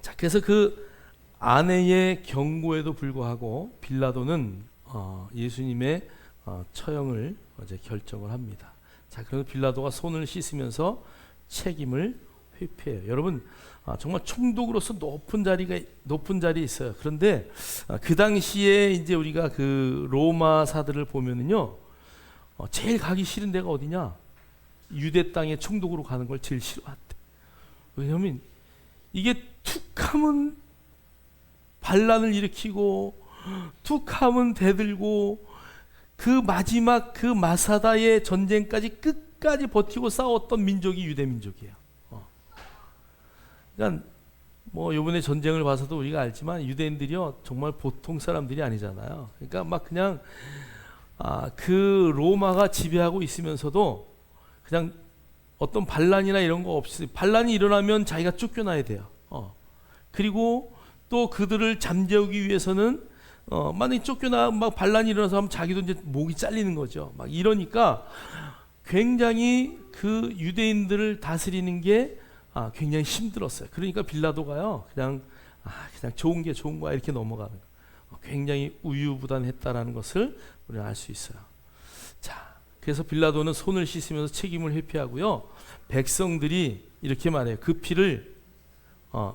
자, 그래서 그 아내의 경고에도 불구하고 빌라도는 예수님의 처형을 어제 결정을 합니다. 자, 그래서 빌라도가 손을 씻으면서 책임을 회피해요. 여러분, 정말 총독으로서 높은 자리에 있어요. 그런데 그 당시에 이제 우리가 그 로마사들을 보면은요, 제일 가기 싫은 데가 어디냐? 유대 땅에 총독으로 가는 걸 제일 싫어한대. 왜냐하면 이게 툭하면 반란을 일으키고 툭하면 대들고 그 마지막 그 마사다의 전쟁까지 끝까지 버티고 싸웠던 민족이 유대 민족이에요. 그러니까 뭐 이번에 전쟁을 봐서도 우리가 알지만 유대인들이요 정말 보통 사람들이 아니잖아요. 그러니까 막 그냥 그 로마가 지배하고 있으면서도 그냥 어떤 반란이나 이런 거 없이 반란이 일어나면 자기가 쫓겨나야 돼요. 그리고 또 그들을 잠재우기 위해서는 만약에 쫓겨나 막 반란이 일어나서 하면 자기도 이제 목이 잘리는 거죠. 막 이러니까 굉장히 그 유대인들을 다스리는 게 굉장히 힘들었어요. 그러니까 빌라도가요 그냥 그냥 좋은 게 좋은 거야 이렇게 넘어가는 거. 굉장히 우유부단했다라는 것을 우리는 알 수 있어요. 자, 그래서 빌라도는 손을 씻으면서 책임을 회피하고요. 백성들이 이렇게 말해요. 그 피를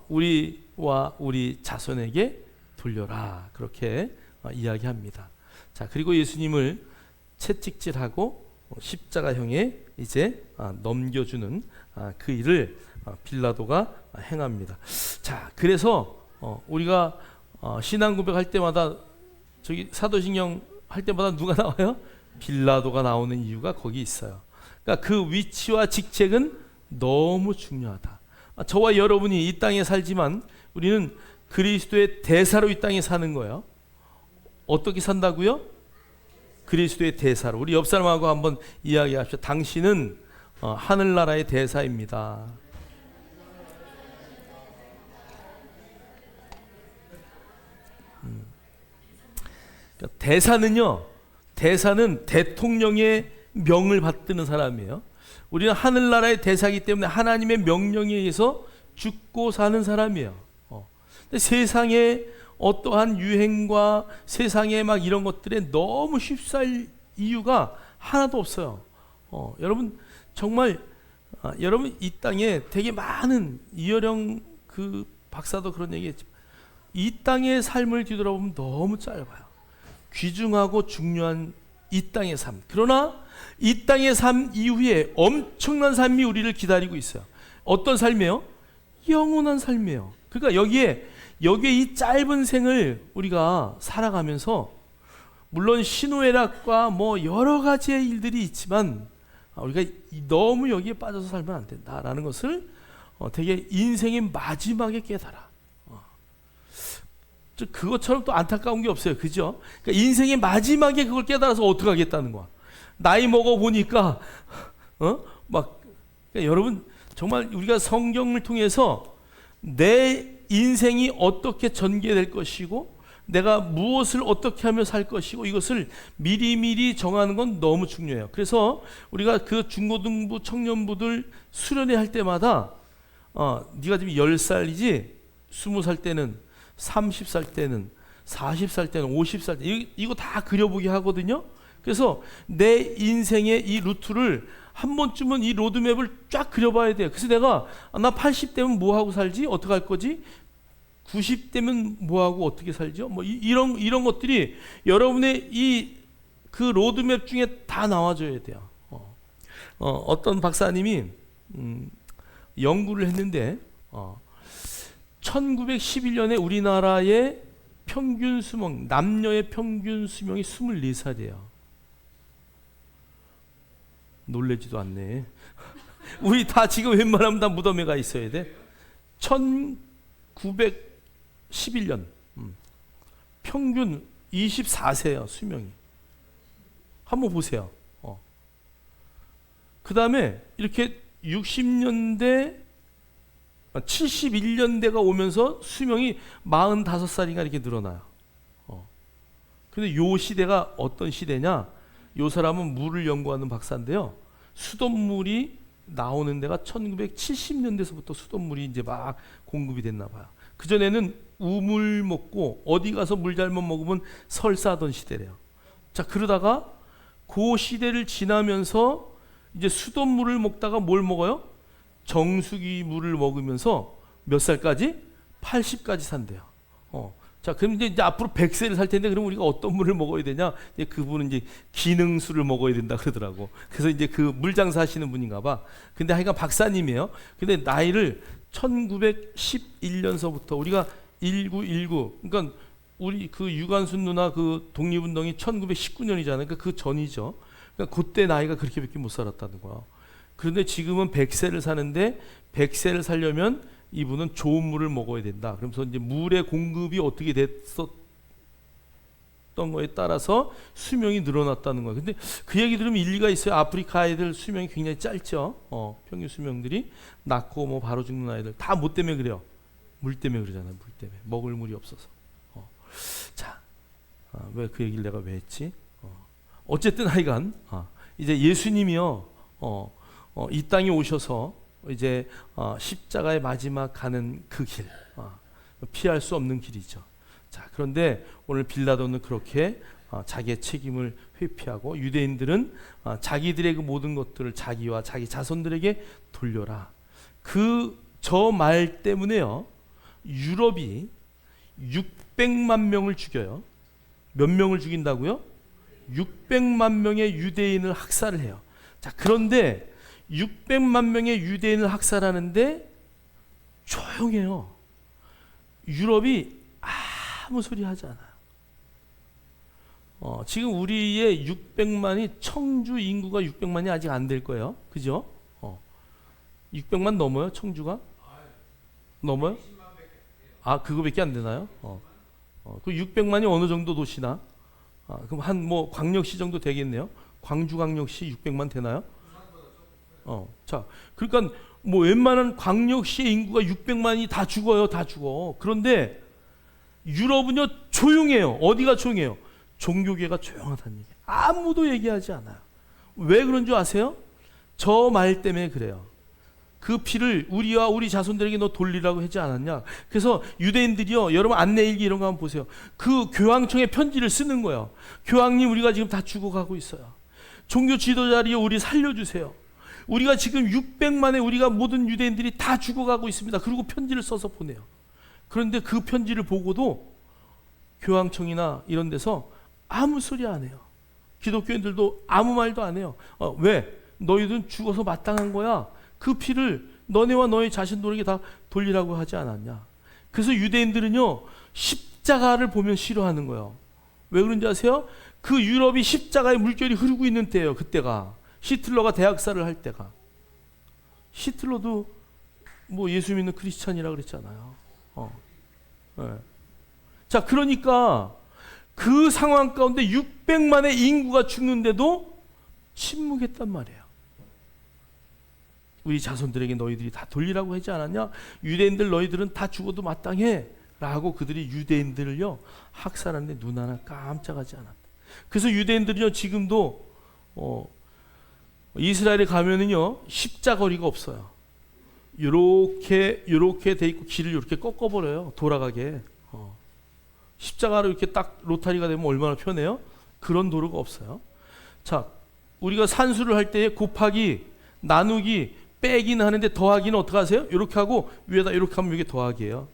우리와 우리 자손에게 돌려라. 그렇게 이야기합니다. 자, 그리고 예수님을 채찍질하고 십자가형에 이제 넘겨주는 그 일을 빌라도가 행합니다. 자, 그래서 우리가 신앙 고백할 때마다 저기 사도신경 할 때마다 누가 나와요? 빌라도가 나오는 이유가 거기 있어요. 그러니까 그 위치와 직책은 너무 중요하다. 저와 여러분이 이 땅에 살지만 우리는 그리스도의 대사로 이 땅에 사는 거예요. 어떻게 산다고요? 그리스도의 대사로. 우리 옆 사람하고 한번 이야기합시다. 당신은 하늘나라의 대사입니다. 대사는 대통령의 명을 받드는 사람이에요. 우리는 하늘나라의 대사이기 때문에 하나님의 명령에 의해서 죽고 사는 사람이에요. 근데 세상에 어떠한 유행과 세상에 막 이런 것들에 너무 휩싸일 이유가 하나도 없어요. 여러분 정말 여러분 이 땅에 되게 많은 이어령 그 박사도 그런 얘기했지만 이 땅의 삶을 뒤돌아보면 너무 짧아요. 귀중하고 중요한 이 땅의 삶. 그러나 이 땅의 삶 이후에 엄청난 삶이 우리를 기다리고 있어요. 어떤 삶이에요? 영원한 삶이에요. 그러니까 여기에 이 짧은 생을 우리가 살아가면서 물론 신우애락과 뭐 여러 가지의 일들이 있지만 우리가 너무 여기에 빠져서 살면 안 된다라는 것을 되게 인생의 마지막에 깨달아. 그것처럼 또 안타까운 게 없어요. 그죠? 그러니까 인생의 마지막에 그걸 깨달아서 어떻게 하겠다는 거야. 나이 먹어 보니까 그러니까 여러분 정말 우리가 성경을 통해서 내 인생이 어떻게 전개될 것이고 내가 무엇을 어떻게 하며 살 것이고 이것을 미리미리 정하는 건 너무 중요해요. 그래서 우리가 그 중고등부 청년부들 수련회 할 때마다 네가 지금 10살이지 20살 때는 30살 때는 40살 때는 50살 때 이거 다 그려보게 하거든요. 그래서 내 인생의 이 루트를 한 번쯤은 이 로드맵을 쫙 그려봐야 돼요. 그래서 내가 나 80대면 뭐하고 살지? 어떻게 할 거지? 90대면 뭐하고 어떻게 살죠? 뭐 이런 것들이 여러분의 이 그 로드맵 중에 다 나와줘야 돼요. 어떤 박사님이 연구를 했는데 1911년에 우리나라의 평균 수명, 남녀의 평균 수명이 24살이에요. 놀래지도 않네. 우리 다 지금 웬만하면 다 무덤에 가 있어야 돼. 1911년 평균 24세예요, 수명이. 한번 보세요. 그 다음에 이렇게 60년대 71년대가 오면서 수명이 45살인가 이렇게 늘어나요. 근데 요 시대가 어떤 시대냐? 요 사람은 물을 연구하는 박사인데요. 수돗물이 나오는 데가 1970년대서부터 수돗물이 이제 막 공급이 됐나 봐요. 그전에는 우물 먹고 어디 가서 물 잘못 먹으면 설사하던 시대래요. 자, 그러다가 그 시대를 지나면서 이제 수돗물을 먹다가 뭘 먹어요? 정수기 물을 먹으면서 몇 살까지? 80까지 산대요. 자, 그럼 이제 앞으로 100세를 살 텐데 그럼 우리가 어떤 물을 먹어야 되냐? 이제 그분은 이제 기능수를 먹어야 된다 그러더라고. 그래서 이제 그 물장사 하시는 분인가 봐. 근데 하여간 박사님이에요. 근데 나이를 1911년서부터 우리가 1919, 그러니까 우리 그 유관순 누나 그 독립운동이 1919년이잖아요. 그러니까 그 전이죠. 그러니까 그때 나이가 그렇게밖에 못 살았다는 거야. 그런데 지금은 100세를 사는데 100세를 살려면 이분은 좋은 물을 먹어야 된다. 그러면서 이제 물의 공급이 어떻게 됐었던 거에 따라서 수명이 늘어났다는 거예요. 근데 그 얘기 들으면 일리가 있어요. 아프리카 아이들 수명이 굉장히 짧죠. 평균 수명들이 낳고 뭐 바로 죽는 아이들 다 뭐 때문에 그래요? 물 때문에 그러잖아요. 물 때문에 먹을 물이 없어서. 자, 왜 그 얘기를 내가 왜 했지? 어쨌든 하여간 이제 예수님이요. 이 땅에 오셔서 이제 십자가의 마지막 가는 그 길, 피할 수 없는 길이죠. 자, 그런데 오늘 빌라도는 그렇게 자기의 책임을 회피하고 유대인들은 자기들의 그 모든 것들을 자기와 자기 자손들에게 돌려라. 저 말 때문에요. 유럽이 600만 명을 죽여요. 몇 명을 죽인다고요? 600만 명의 유대인을 학살을 해요. 자, 그런데 600만 명의 유대인을 학살하는데 조용해요. 유럽이 아무 소리 하지 않아요. 지금 우리의 600만이 청주 인구가 600만이 아직 안 될 거예요. 그죠? 600만 넘어요? 청주가? 넘어요? 그거밖에 안 되나요? 그 600만이 어느 정도 도시나? 그럼 한 광역시 정도 되겠네요. 광주광역시 600만 되나요? 자, 그러니까 웬만한 광역시의 인구가 600만이 다 죽어요. 다 죽어. 그런데 유럽은요 조용해요. 어디가 조용해요? 종교계가 조용하다는 얘기. 아무도 얘기하지 않아요. 왜 그런 줄 아세요? 저 말 때문에 그래요. 그 피를 우리와 우리 자손들에게 너 돌리라고 하지 않았냐? 그래서 유대인들이요, 여러분 안내일기 이런 거 한번 보세요. 그 교황청에 편지를 쓰는 거예요. 교황님, 우리가 지금 다 죽어가고 있어요. 종교 지도자리요, 우리 살려주세요. 우리가 지금 600만의 우리가 모든 유대인들이 다 죽어가고 있습니다. 그리고 편지를 써서 보내요. 그런데 그 편지를 보고도 교황청이나 이런 데서 아무 소리 안 해요. 기독교인들도 아무 말도 안 해요. 왜? 너희들은 죽어서 마땅한 거야. 그 피를 너네와 너희 자신들에게 다 돌리라고 하지 않았냐. 그래서 유대인들은요 십자가를 보면 싫어하는 거예요. 왜 그런지 아세요? 그 유럽이 십자가의 물결이 흐르고 있는 때예요. 그때가 히틀러가 대학살을 할 때가. 히틀러도 예수 믿는 크리스찬이라 그랬잖아요. 네. 자, 그러니까 그 상황 가운데 600만의 인구가 죽는데도 침묵했단 말이에요. 우리 자손들에게 너희들이 다 돌리라고 하지 않았냐? 유대인들 너희들은 다 죽어도 마땅해 라고 그들이 유대인들을요 학살하는데 눈 하나 깜짝하지 않았다. 그래서 유대인들이요 지금도 이스라엘에 가면은요 십자거리가 없어요. 요렇게 돼 있고 길을 이렇게 꺾어버려요. 돌아가게. 십자가로 이렇게 딱 로타리가 되면 얼마나 편해요? 그런 도로가 없어요. 자, 우리가 산수를 할 때 곱하기, 나누기, 빼기는 하는데 더하기는 어떻게 하세요? 이렇게 하고 위에다 이렇게 하면 이게 더하기예요.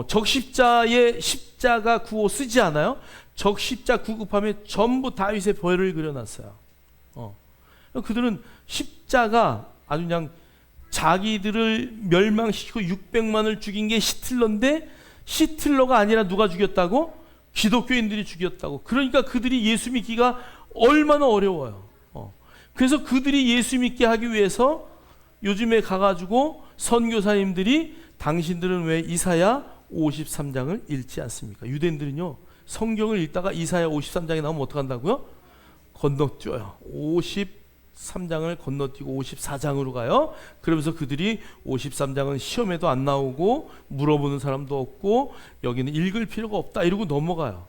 적십자에 십자가 구호 쓰지 않아요? 적십자 구급함에 전부 다윗의 벌을 그려놨어요. 그들은 십자가 아주 그냥 자기들을 멸망시키고 600만을 죽인 게 히틀러인데 히틀러가 아니라 누가 죽였다고? 기독교인들이 죽였다고. 그러니까 그들이 예수 믿기가 얼마나 어려워요. 그래서 그들이 예수 믿게 하기 위해서 요즘에 가가지고 선교사님들이 당신들은 왜 이사야 53장을 읽지 않습니까? 유대인들은요 성경을 읽다가 이사야 53장에 나오면 어떻게 한다고요? 건너뛰어요. 53장을 건너뛰고 54장으로 가요. 그러면서 그들이 53장은 시험에도 안 나오고 물어보는 사람도 없고 여기는 읽을 필요가 없다 이러고 넘어가요.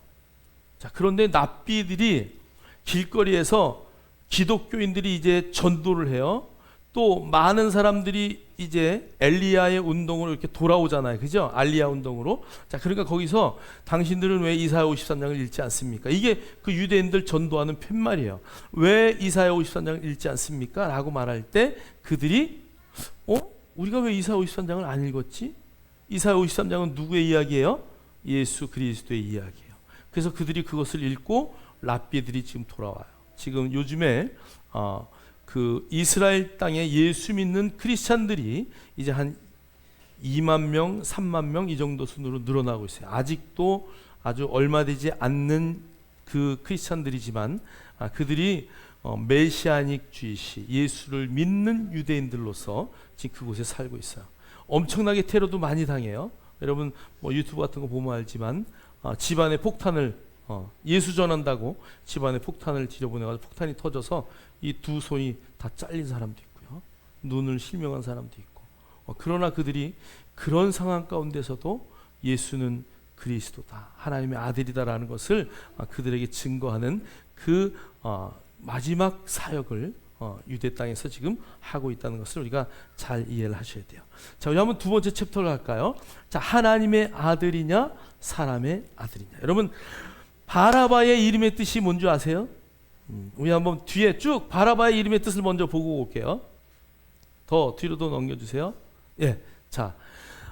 자, 그런데 납비들이 길거리에서 기독교인들이 이제 전도를 해요. 또 많은 사람들이 이제 엘리야의 운동으로 이렇게 돌아오잖아요. 그죠? 알리야 운동으로. 자, 그러니까 거기서 당신들은 왜 이사야 53장을 읽지 않습니까? 이게 그 유대인들 전도하는 팻말이에요. 왜 이사야 53장을 읽지 않습니까? 라고 말할 때 그들이 우리가 왜 이사야 53장을 안 읽었지? 이사야 53장은 누구의 이야기예요? 예수 그리스도의 이야기예요. 그래서 그들이 그것을 읽고 랍비들이 지금 돌아와요. 지금 요즘에 그 이스라엘 땅에 예수 믿는 크리스찬들이 이제 한 2만 명, 3만 명 이 정도 순으로 늘어나고 있어요. 아직도 아주 얼마 되지 않는 그 크리스찬들이지만 그들이 메시아닉 주이시 예수를 믿는 유대인들로서 지금 그곳에 살고 있어요. 엄청나게 테러도 많이 당해요. 여러분 유튜브 같은 거 보면 알지만 집안에 폭탄을 예수 전한다고 집안에 폭탄을 들여보내가지고 폭탄이 터져서 이 두 손이 다 잘린 사람도 있고요. 눈을 실명한 사람도 있고. 그러나 그들이 그런 상황 가운데서도 예수는 그리스도다. 하나님의 아들이다라는 것을 그들에게 증거하는 그 마지막 사역을 유대 땅에서 지금 하고 있다는 것을 우리가 잘 이해를 하셔야 돼요. 자, 우리 한번 두 번째 챕터로 갈까요? 자, 하나님의 아들이냐 사람의 아들이냐. 여러분, 바라바의 이름의 뜻이 뭔지 아세요? 우리 한번 뒤에 쭉 바라바의 이름의 뜻을 먼저 보고 올게요. 더 뒤로도 넘겨주세요. 예, 자,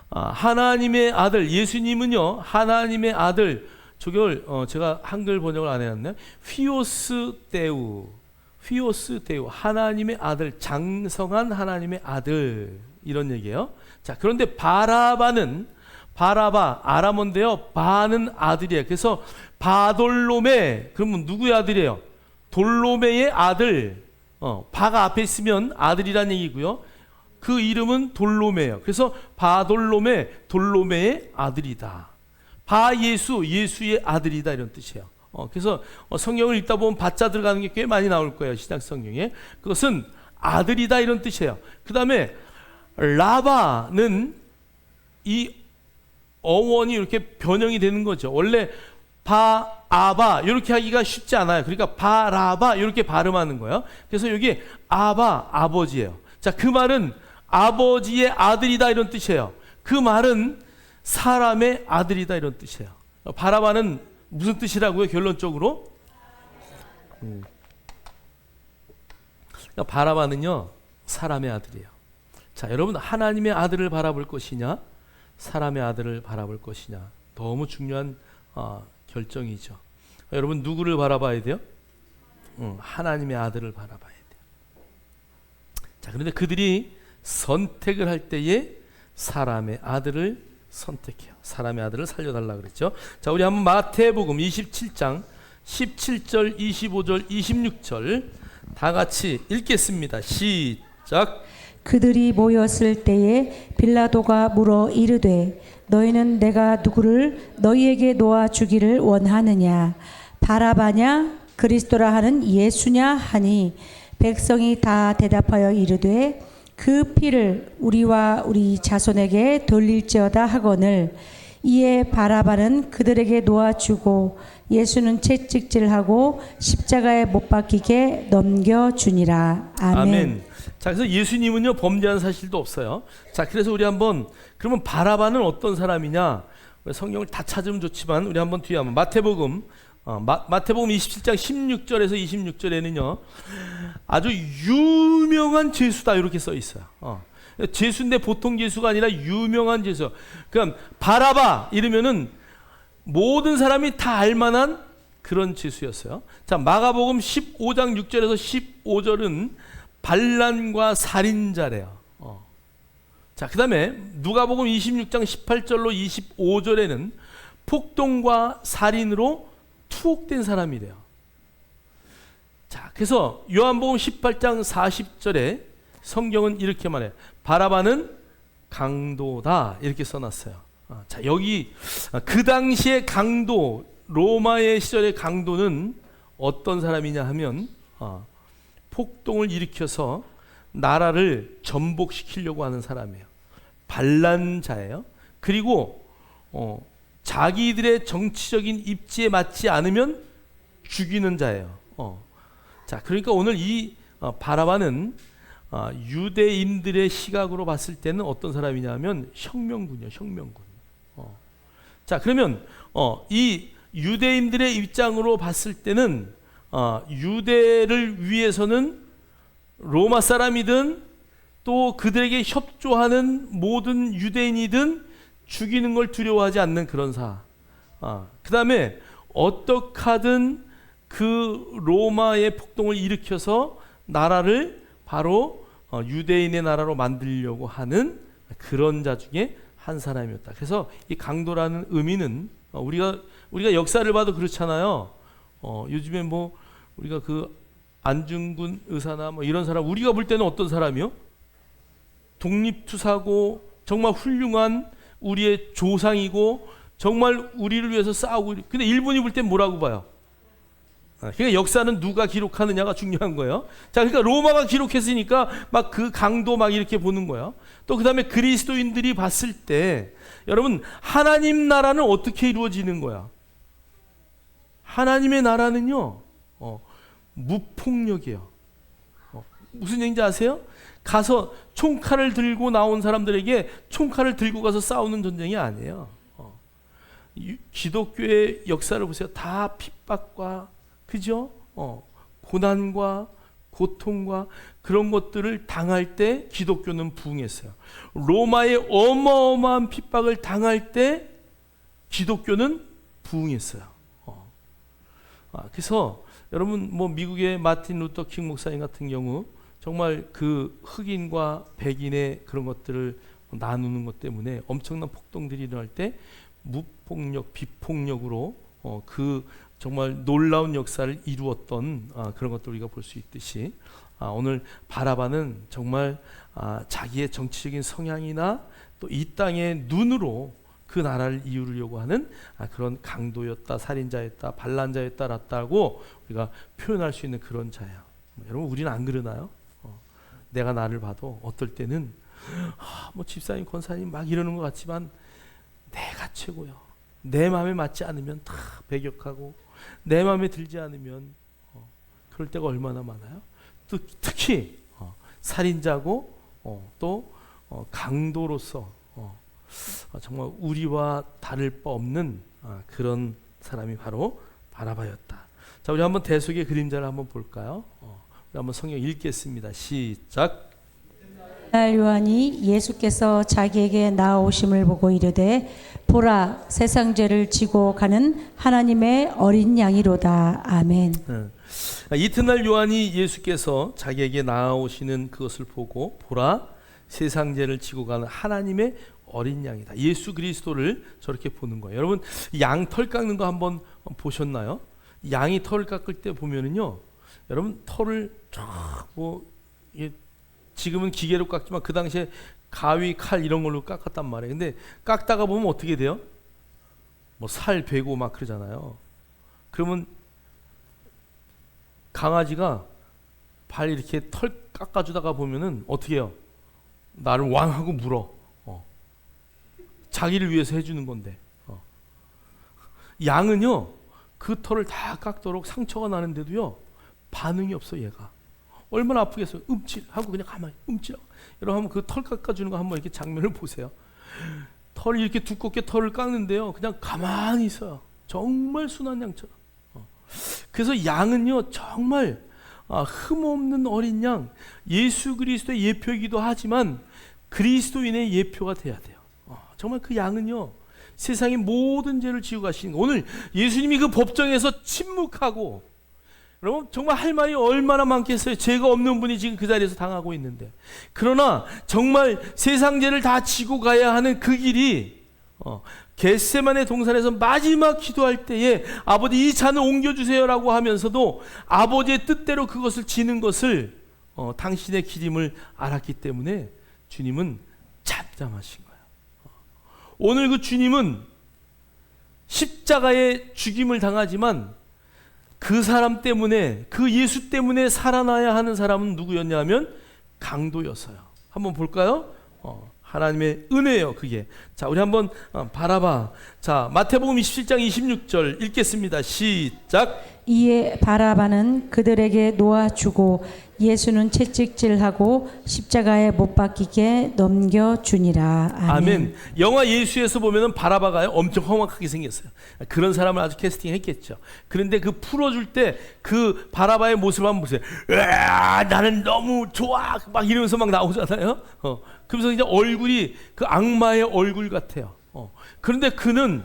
하나님의 아들, 예수님은요 하나님의 아들, 저걸 제가 한글 번역을 안 해놨네. 휘오스 데우, 하나님의 아들, 장성한 하나님의 아들, 이런 얘기예요. 자, 그런데 바라바 아람어인데요, 바는 아들이에요. 그래서 바돌로메, 그러면 누구의 아들이에요? 돌로메의 아들. 바가 앞에 있으면 아들이란 얘기고요, 그 이름은 돌로메예요. 그래서 바돌로메, 돌로메의 아들이다. 바예수, 예수의 아들이다, 이런 뜻이에요. 그래서 성경을 읽다 보면 바자 들어가는 게 꽤 많이 나올 거예요, 신약 성경에. 그것은 아들이다, 이런 뜻이에요. 그 다음에 라바는 이 어원이 이렇게 변형이 되는 거죠. 원래 바아바 이렇게 하기가 쉽지 않아요. 그러니까 바라바 이렇게 발음하는 거예요. 그래서 여기 아바, 아버지예요. 자, 그 말은 아버지의 아들이다, 이런 뜻이에요. 그 말은 사람의 아들이다, 이런 뜻이에요. 바라바는 무슨 뜻이라고요, 결론적으로? 그러니까 바라바는요 사람의 아들이에요. 자, 여러분, 하나님의 아들을 바라볼 것이냐 사람의 아들을 바라볼 것이냐, 너무 중요한 결정이죠. 여러분, 누구를 바라봐야 돼요? 하나님의 아들을 바라봐야 돼요. 자, 그런데 그들이 선택을 할 때에 사람의 아들을 선택해요. 사람의 아들을 살려달라 그랬죠. 자, 우리 한번 마태복음 27장 17절, 25절, 26절 다 같이 읽겠습니다. 시작. 그들이 모였을 때에 빌라도가 물어 이르되 너희는 내가 누구를 너희에게 놓아 주기를 원하느냐, 바라바냐 그리스도라 하는 예수냐 하니, 백성이 다 대답하여 이르되 그 피를 우리와 우리 자손에게 돌릴지어다 하거늘, 이에 바라바는 그들에게 놓아주고 예수는 채찍질하고 십자가에 못 박히게 넘겨주니라. 아멘. 아멘. 자, 그래서 예수님은요 범죄한 사실도 없어요. 자, 그래서 우리 한번, 그러면 바라바는 어떤 사람이냐, 성경을 다 찾으면 좋지만 우리 한번 뒤에 한번 마태복음 27장 16절에서 26절에는요 아주 유명한 죄수다, 이렇게 써 있어요. 죄수인데 보통 죄수가 아니라 유명한 죄수. 그러니까 바라바 이러면은 모든 사람이 다 알만한 그런 죄수였어요. 자, 마가복음 15장 6절에서 15절은 반란과 살인자래요. 자, 그 다음에 누가복음 26장 18절로 25절에는 폭동과 살인으로 투옥된 사람이래요. 자, 그래서 요한복음 18장 40절에 성경은 이렇게 말해요. 바라바는 강도다, 이렇게 써놨어요. 자, 여기 그 당시의 강도, 로마의 시절의 강도는 어떤 사람이냐 하면 폭동을 일으켜서 나라를 전복시키려고 하는 사람이에요. 반란자예요. 그리고 자기들의 정치적인 입지에 맞지 않으면 죽이는 자예요. 자, 그러니까 오늘 이 바라바는 유대인들의 시각으로 봤을 때는 어떤 사람이냐면 혁명군이요, 혁명군. 자, 그러면 이 유대인들의 입장으로 봤을 때는 유대를 위해서는 로마 사람이든 또 그들에게 협조하는 모든 유대인이든 죽이는 걸 두려워하지 않는 그런 사. 그 다음에 어떻게 하든 그 로마의 폭동을 일으켜서 나라를 바로 유대인의 나라로 만들려고 하는 그런 자 중에 한 사람이었다. 그래서 이 강도라는 의미는 우리가 역사를 봐도 그렇잖아요. 요즘에 뭐 우리가 그 안중근 의사나 뭐 이런 사람, 우리가 볼 때는 어떤 사람이요? 독립투사고 정말 훌륭한 우리의 조상이고 정말 우리를 위해서 싸우고. 근데 일본이 볼 땐 뭐라고 봐요? 그러니까 역사는 누가 기록하느냐가 중요한 거예요. 자, 그러니까 로마가 기록했으니까 막 그 강도 막 이렇게 보는 거예요. 또 그 다음에 그리스도인들이 봤을 때, 여러분, 하나님 나라는 어떻게 이루어지는 거야? 하나님의 나라는요 무폭력이에요. 무슨 얘기인지 아세요? 가서 총칼을 들고 나온 사람들에게 총칼을 들고 가서 싸우는 전쟁이 아니에요. 기독교의 역사를 보세요. 다 핍박과, 그죠? 고난과 고통과 그런 것들을 당할 때 기독교는 부흥했어요. 로마의 어마어마한 핍박을 당할 때 기독교는 부흥했어요. 그래서 여러분 뭐 미국의 마틴 루터 킹 목사님 같은 경우 정말 그 흑인과 백인의 그런 것들을 나누는 것 때문에 엄청난 폭동들이 일어날 때 무폭력, 비폭력으로 그 정말 놀라운 역사를 이루었던 그런 것들 우리가 볼 수 있듯이 오늘 바라바는 정말 자기의 정치적인 성향이나 또 이 땅의 눈으로 그 나라를 이루려고 하는 그런 강도였다, 살인자였다, 반란자였다라고 우리가 표현할 수 있는 그런 자야. 여러분 우리는 안 그러나요? 내가 나를 봐도 어떨 때는 뭐 집사님, 권사님 막 이러는 것 같지만 내가 최고요. 내 마음에 맞지 않으면 다 배격하고 내 마음에 들지 않으면 그럴 때가 얼마나 많아요. 또 특히 살인자고 또 강도로서 정말 우리와 다를 바 없는 그런 사람이 바로 바라바였다. 자, 우리 한번 대속의 그림자를 한번 볼까요? 우리 한번 성경 읽겠습니다. 시작. 날 요한이 예수께서 자기에게 나아오심을 보고 이르되 보라 세상 죄를 지고 가는 하나님의 어린 양이로다. 아멘. 이튿날 요한이 예수께서 자기에게 나아오시는 그것을 보고 보라 세상 죄를 지고 가는 하나님의 어린 양이다. 예수 그리스도를 저렇게 보는 거예요. 여러분 양 털 깎는 거 한번 보셨나요? 양이 털을 깎을 때 보면은요, 여러분 털을 쫙뭐 지금은 기계로 깎지만 그 당시에 가위, 칼 이런 걸로 깎았단 말이에요. 근데 깎다가 보면 어떻게 돼요? 뭐 살 베고 막 그러잖아요. 그러면 강아지가 발 이렇게 털 깎아주다가 보면은 어떻게 해요? 나를 왕하고 물어. 자기를 위해서 해주는 건데. 양은요, 그 털을 다 깎도록 상처가 나는데도요, 반응이 없어 얘가. 얼마나 아프겠어요. 하고 그냥 가만히 여러분 한번 그 털 깎아주는 거 한번 이렇게 장면을 보세요. 털이 이렇게 두껍게 털을 깎는데요, 그냥 가만히 있어요. 정말 순한 양처럼. 그래서 양은요 정말 흠없는 어린 양, 예수 그리스도의 예표이기도 하지만 그리스도인의 예표가 돼야 돼요. 정말 그 양은요 세상의 모든 죄를 지고 가시는 거. 오늘 예수님이 그 법정에서 침묵하고, 여러분 정말 할 말이 얼마나 많겠어요. 죄가 없는 분이 지금 그 자리에서 당하고 있는데, 그러나 정말 세상 죄를 다 지고 가야 하는 그 길이 겟세마네 동산에서 마지막 기도할 때에 아버지 이 잔을 옮겨주세요라고 하면서도 아버지의 뜻대로 그것을 지는 것을 당신의 길임을 알았기 때문에 주님은 잠잠하신 거예요. 오늘 그 주님은 십자가의 죽임을 당하지만 그 사람 때문에, 그 예수 때문에 살아나야 하는 사람은 누구였냐 하면 강도였어요. 한번 볼까요? 하나님의 은혜예요 그게. 자, 우리 한번 바라바. 자, 마태복음 27장 26절 읽겠습니다. 시작. 이에 바라바는 그들에게 놓아주고 예수는 채찍질하고 십자가에 못 박히게 넘겨주니라. 아멘. 아멘. 영화 예수에서 보면은 바라바가요 엄청 험악하게 생겼어요. 그런 사람을 아주 캐스팅했겠죠. 그런데 그 풀어줄 때 그 바라바의 모습을 한번 보세요. 나는 너무 좋아 막 이러면서 막 나오잖아요. 그러면서 이제 얼굴이 그 악마의 얼굴 같아요. 그런데 그는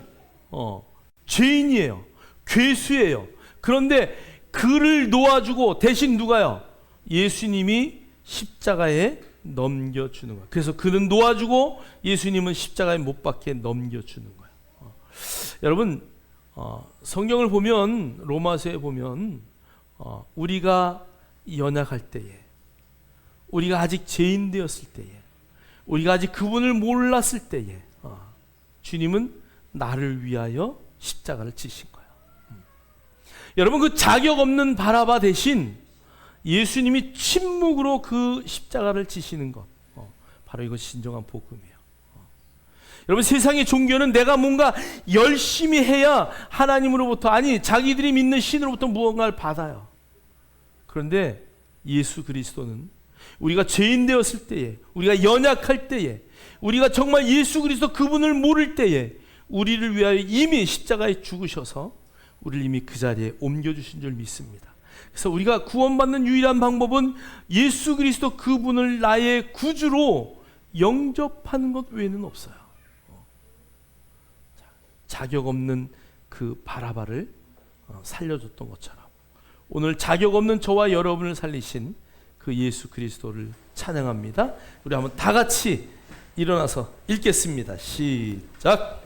죄인이에요. 괴수예요. 그런데 그를 놓아주고 대신 누가요? 예수님이 십자가에 넘겨주는 거예요. 그래서 그는 놓아주고 예수님은 십자가에 못 박게 넘겨주는 거예요. 여러분 성경을 보면, 로마서에 보면 우리가 연약할 때에, 우리가 아직 죄인 되었을 때에, 우리가 아직 그분을 몰랐을 때에 주님은 나를 위하여 십자가를 지신 거예요. 여러분 그 자격 없는 바라바 대신 예수님이 침묵으로 그 십자가를 지시는 것, 바로 이것이 진정한 복음이에요. 여러분 세상의 종교는 내가 뭔가 열심히 해야 하나님으로부터, 아니 자기들이 믿는 신으로부터 무언가를 받아요. 그런데 예수 그리스도는 우리가 죄인 되었을 때에, 우리가 연약할 때에, 우리가 정말 예수 그리스도 그분을 모를 때에 우리를 위하여 이미 십자가에 죽으셔서 우리를 이미 그 자리에 옮겨주신 줄 믿습니다. 그래서 우리가 구원받는 유일한 방법은 예수 그리스도 그분을 나의 구주로 영접하는 것 외에는 없어요. 자격 없는 그 바라바를 살려줬던 것처럼 오늘 자격 없는 저와 여러분을 살리신 그 예수 그리스도를 찬양합니다. 우리 한번 다 같이 일어나서 읽겠습니다. 시작.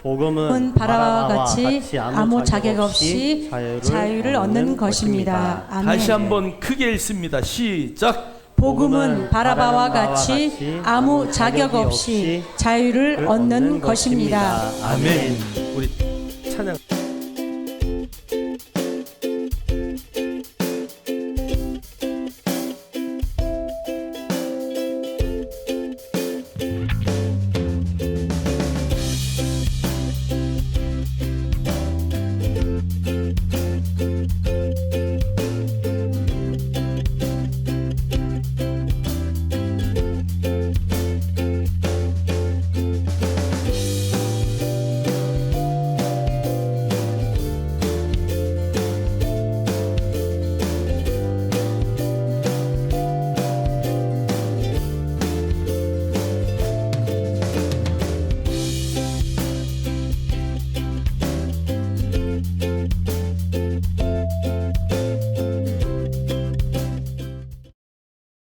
복음은 바라바와 같이 아무 자격 없이 자유를 얻는 것입니다. 아멘. 다시 한번 크게 읽습니다. 시작. 복음은 바라바와 같이 아무 자격 없이 자유를 얻는 것입니다. 아멘. 우리 찬양.